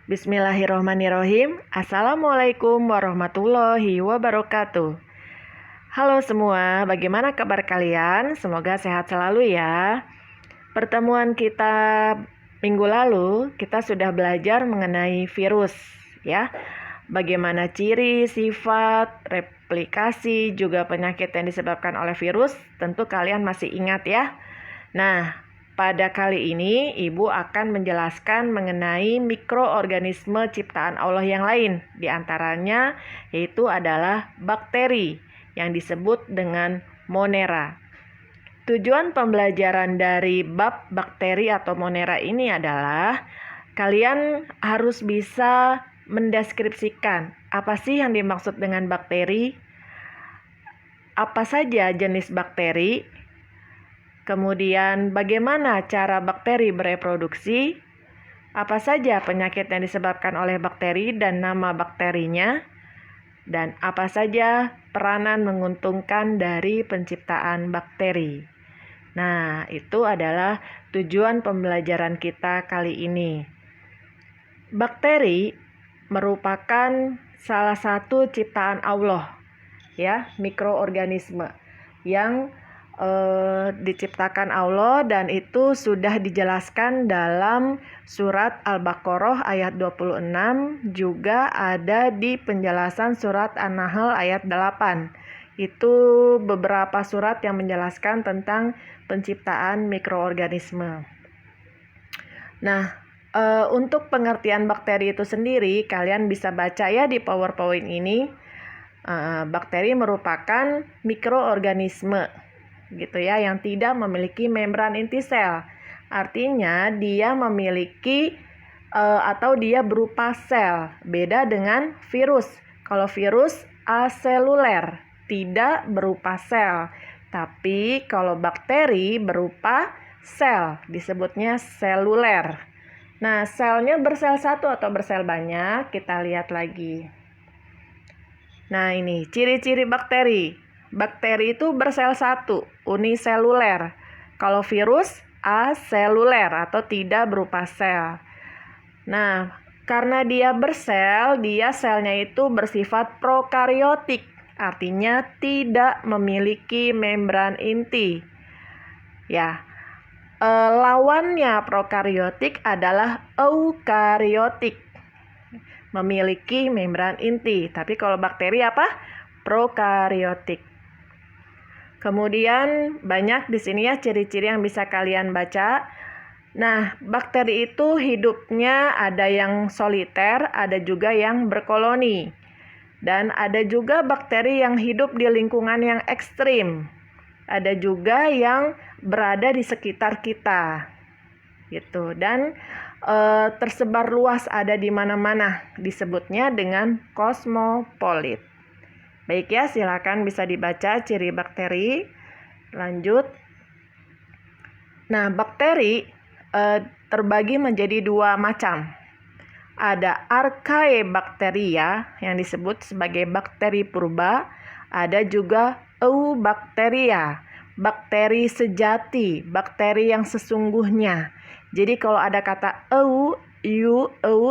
Bismillahirrohmanirrohim. Assalamualaikum warahmatullahi wabarakatuh. Halo semua, bagaimana kabar kalian? Semoga sehat selalu ya. Pertemuan kita minggu lalu, kita sudah belajar mengenai virus ya. Bagaimana ciri, sifat, replikasi, juga penyakit yang disebabkan oleh virus. Tentu kalian masih ingat ya. Nah, pada kali ini, Ibu akan menjelaskan mengenai mikroorganisme ciptaan Allah yang lain. Di antaranya yaitu adalah bakteri yang disebut dengan Monera. Tujuan pembelajaran dari bab bakteri atau Monera ini adalah kalian harus bisa mendeskripsikan apa sih yang dimaksud dengan bakteri, apa saja jenis bakteri, kemudian bagaimana cara bakteri bereproduksi, apa saja penyakit yang disebabkan oleh bakteri dan nama bakterinya, dan apa saja peranan menguntungkan dari penciptaan bakteri. Nah, itu adalah tujuan pembelajaran kita kali ini. Bakteri merupakan salah satu ciptaan Allah, ya, mikroorganisme yang diciptakan Allah, dan itu sudah dijelaskan dalam surat Al-Baqarah ayat 26, juga ada di penjelasan surat An-Nahl ayat 8. Itu beberapa surat yang menjelaskan tentang penciptaan mikroorganisme. Nah, untuk pengertian bakteri itu sendiri, kalian bisa baca ya di PowerPoint ini. Bakteri merupakan mikroorganisme gitu ya, yang tidak memiliki membran inti sel. Artinya dia memiliki atau dia berupa sel. Beda dengan virus. Kalau virus aseluler, tidak berupa sel. Tapi kalau bakteri berupa sel, disebutnya seluler. Nah, selnya bersel satu atau bersel banyak, kita lihat lagi. Nah, ini ciri-ciri bakteri. Bakteri itu bersel satu, uniseluler. Kalau virus aseluler atau tidak berupa sel. Nah, karena dia bersel, dia selnya itu bersifat prokariotik. Artinya tidak memiliki membran inti. Ya, lawannya prokariotik adalah eukariotik, memiliki membran inti. Tapi kalau bakteri apa? Prokariotik. Kemudian banyak di sini ya ciri-ciri yang bisa kalian baca. Nah, bakteri itu hidupnya ada yang soliter, ada juga yang berkoloni. Dan ada juga bakteri yang hidup di lingkungan yang ekstrim. Ada juga yang berada di sekitar kita. Gitu. Dan tersebar luas, ada di mana-mana. Disebutnya dengan kosmopolit. Baik ya, silakan bisa dibaca ciri bakteri. Lanjut. Nah, bakteri terbagi menjadi dua macam. Ada Archaebacteria yang disebut sebagai bakteri purba. Ada juga Eubacteria, bakteri sejati, bakteri yang sesungguhnya. Jadi kalau ada kata eu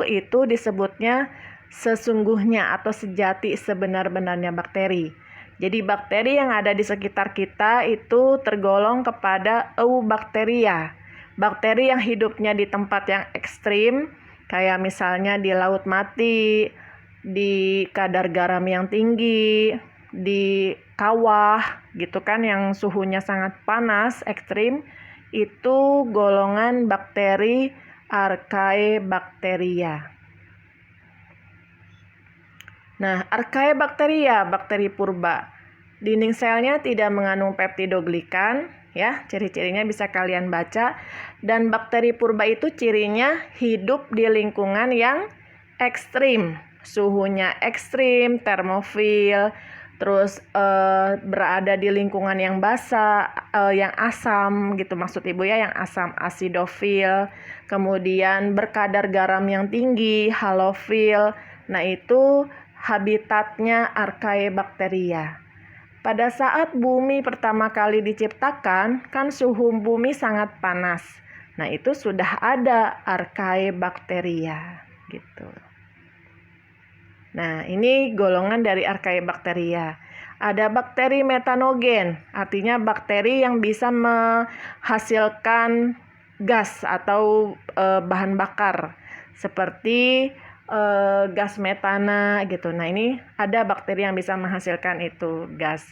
itu disebutnya sesungguhnya atau sejati, sebenar-benarnya bakteri. Jadi bakteri yang ada di sekitar kita itu tergolong kepada Eubacteria. Bakteri yang hidupnya di tempat yang ekstrim, kayak misalnya di laut mati, di kadar garam yang tinggi, di kawah gitu kan, yang suhunya sangat panas, ekstrim, itu golongan bakteri Archaebacteria. Nah, Archaebacteria, bakteri purba. Dinding selnya tidak mengandung peptidoglikan, ya, ciri-cirinya bisa kalian baca. Dan bakteri purba itu cirinya hidup di lingkungan yang ekstrim, suhunya ekstrim, termofil, terus berada di lingkungan yang basah, yang asam gitu maksud Ibu ya, yang asam, asidofil, kemudian berkadar garam yang tinggi, halofil. Nah, itu habitatnya Archaebacteria. Pada saat bumi pertama kali diciptakan, kan suhu bumi sangat panas. Nah, itu sudah ada Archaebacteria gitu. Nah, ini golongan dari Archaebacteria. Ada bakteri metanogen, artinya bakteri yang bisa menghasilkan gas atau bahan bakar seperti gas metana gitu. Nah, ini ada bakteri yang bisa menghasilkan itu gas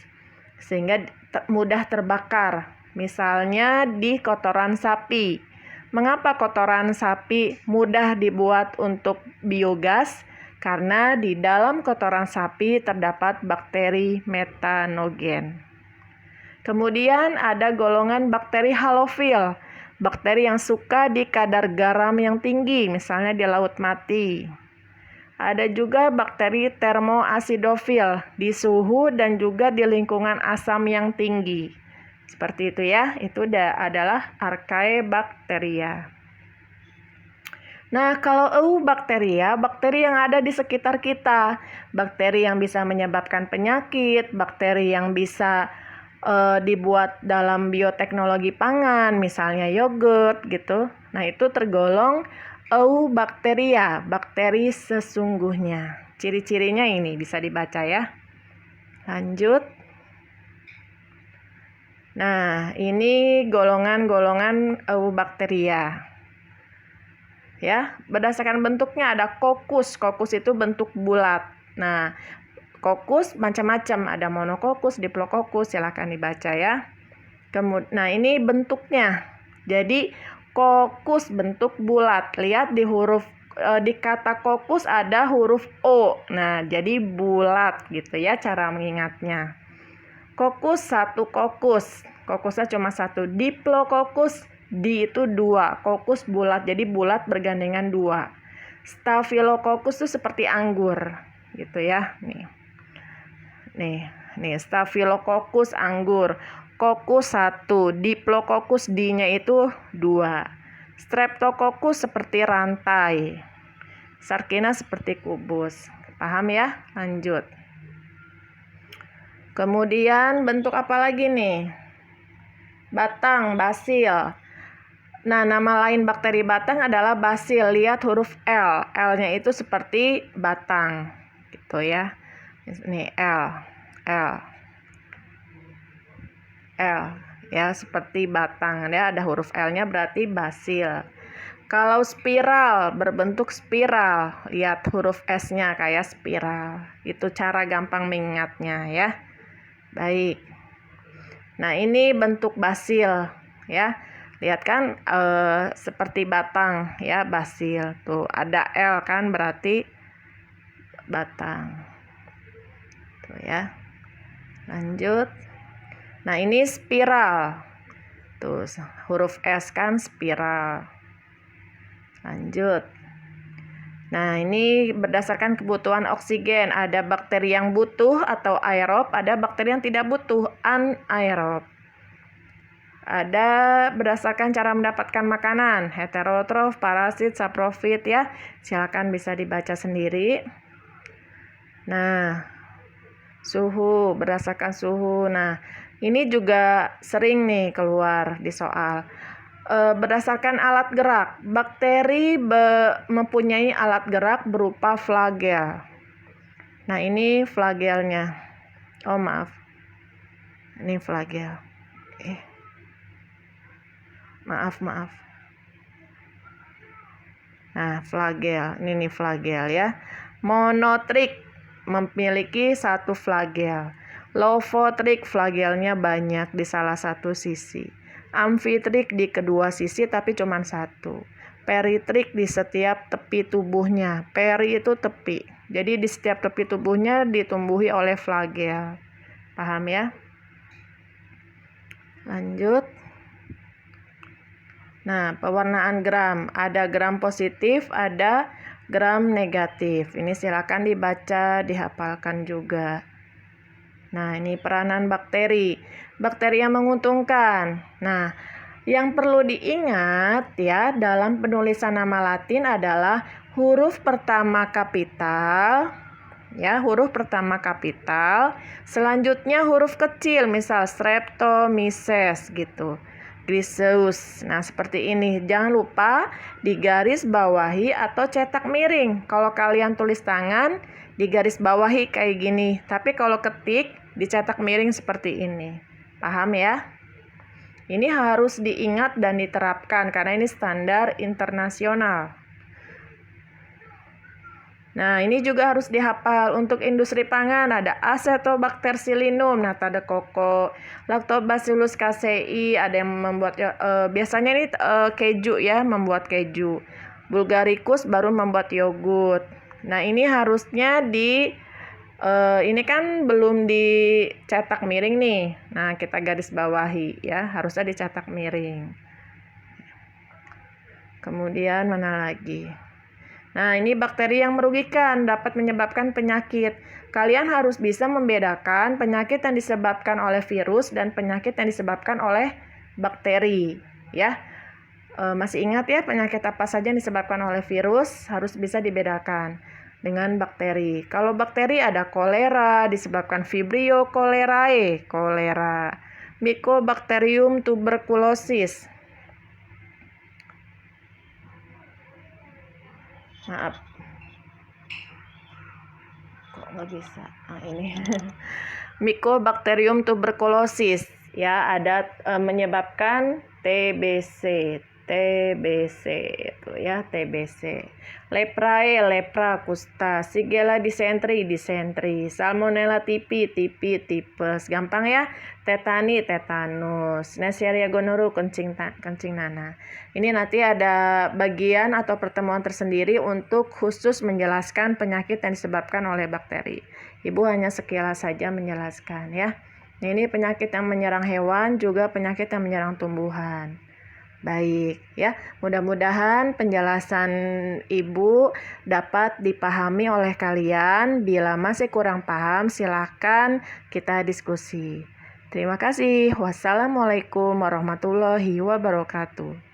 sehingga mudah terbakar. Misalnya di kotoran sapi. Mengapa kotoran sapi mudah dibuat untuk biogas? Karena di dalam kotoran sapi terdapat bakteri metanogen. Kemudian ada golongan bakteri halofil, bakteri yang suka di kadar garam yang tinggi, misalnya di laut mati. Ada juga bakteri termoasidofil, di suhu dan juga di lingkungan asam yang tinggi. Seperti itu ya, itu adalah Archaebacteria. Nah, kalau eubacteria, bakteri yang ada di sekitar kita, bakteri yang bisa menyebabkan penyakit, bakteri yang bisa dibuat dalam bioteknologi pangan, misalnya yogurt gitu. Nah, itu tergolong eubacteria, bakteri sesungguhnya. Ciri-cirinya ini bisa dibaca ya. Lanjut. Nah, ini golongan-golongan eubacteria. Ya, berdasarkan bentuknya ada kokus. Kokus itu bentuk bulat. Nah, kokus macam-macam, ada monokokus, diplokokus, silakan dibaca ya. Nah, ini bentuknya. Jadi kokus bentuk bulat. Lihat di di kata kokus ada huruf O. Nah, jadi bulat gitu ya cara mengingatnya. Kokus satu kokus. Kokusnya cuma satu. Diplokokus, di itu dua. Kokus bulat, jadi bulat bergandengan dua. Staphylococcus itu seperti anggur gitu ya. Nih, Staphylococcus anggur. Kokus satu, Diplococcus D-nya itu dua. Streptococcus seperti rantai. Sarkina seperti kubus. Paham ya? Lanjut. Kemudian bentuk apa lagi nih? Batang, basil. Nah, nama lain bakteri batang adalah basil. Lihat huruf L. L-nya itu seperti batang. Gitu ya. Ini L. Ya, seperti batang. Ya, ada huruf L-nya berarti basil. Kalau spiral, berbentuk spiral. Lihat huruf S-nya kayak spiral. Itu cara gampang mengingatnya ya. Baik. Nah, ini bentuk basil ya. Lihat kan seperti batang ya, basil. Tuh ada L kan berarti batang. Tuh ya. Lanjut. Nah, ini spiral. Tuh huruf S kan spiral. Lanjut. Nah, ini berdasarkan kebutuhan oksigen. Ada bakteri yang butuh atau aerob, ada bakteri yang tidak butuh, anaerob. Ada berdasarkan cara mendapatkan makanan, heterotrof, parasit, saprofit ya. Silakan bisa dibaca sendiri. Nah, suhu, berdasarkan suhu. Nah, ini juga sering nih keluar di soal. Berdasarkan alat gerak, bakteri mempunyai alat gerak berupa flagel. Nah, ini flagelnya. Oh, maaf. Ini flagel. Maaf. Nah, flagel. Ini flagel ya. Monotrik memiliki satu flagel. Lovotrik flagelnya banyak di salah satu sisi. Amfitrik di kedua sisi tapi cuma satu. Peritrik di setiap tepi tubuhnya. Peri itu tepi. Jadi di setiap tepi tubuhnya ditumbuhi oleh flagel. Paham ya? Lanjut. Nah, pewarnaan gram. Ada gram positif, ada gram negatif. Ini silakan dibaca, dihafalkan juga. Nah, ini peranan bakteri. Bakteri yang menguntungkan. Nah, yang perlu diingat ya dalam penulisan nama Latin adalah huruf pertama kapital. Ya, huruf pertama kapital. Selanjutnya huruf kecil, misal Streptomyces gitu. griseus. Nah, seperti ini. Jangan lupa digaris bawahi atau cetak miring. Kalau kalian tulis tangan, digaris bawahi kayak gini. Tapi kalau ketik, dicetak miring seperti ini. Paham ya? Ini harus diingat dan diterapkan karena ini standar internasional. Nah, ini juga harus dihafal. Untuk industri pangan ada Acetobacter-Sillinum, Nata-de-coco, Lactobacillus casei, ada yang membuat biasanya ini keju ya, membuat keju. Bulgaricus baru membuat yogurt. Nah, ini harusnya ini kan belum dicetak miring nih. Nah, kita garis bawahi ya, harusnya dicetak miring. Kemudian mana lagi? Nah, ini bakteri yang merugikan, dapat menyebabkan penyakit. Kalian harus bisa membedakan penyakit yang disebabkan oleh virus dan penyakit yang disebabkan oleh bakteri, ya. Masih ingat ya penyakit apa saja yang disebabkan oleh virus, harus bisa dibedakan dengan bakteri. Kalau bakteri ada kolera, disebabkan Vibrio cholerae, kolera. Mycobacterium tuberculosis. Maaf, kok nggak bisa? Ini Mycobacterium tuberculosis ya, ada menyebabkan TBC itu ya, TBC. Leprae, lepra, kusta. Shigella disentri, Salmonella typhi, tipes. Gampang ya. Tetani, tetanus. Neisseria gonorrhoeae, kencing nanah. Ini nanti ada bagian atau pertemuan tersendiri untuk khusus menjelaskan penyakit yang disebabkan oleh bakteri. Ibu hanya sekilas saja menjelaskan ya. Ini penyakit yang menyerang hewan, juga penyakit yang menyerang tumbuhan. Baik ya, mudah-mudahan penjelasan Ibu dapat dipahami oleh kalian. Bila masih kurang paham, silakan kita diskusi. Terima kasih. Wassalamualaikum warahmatullahi wabarakatuh.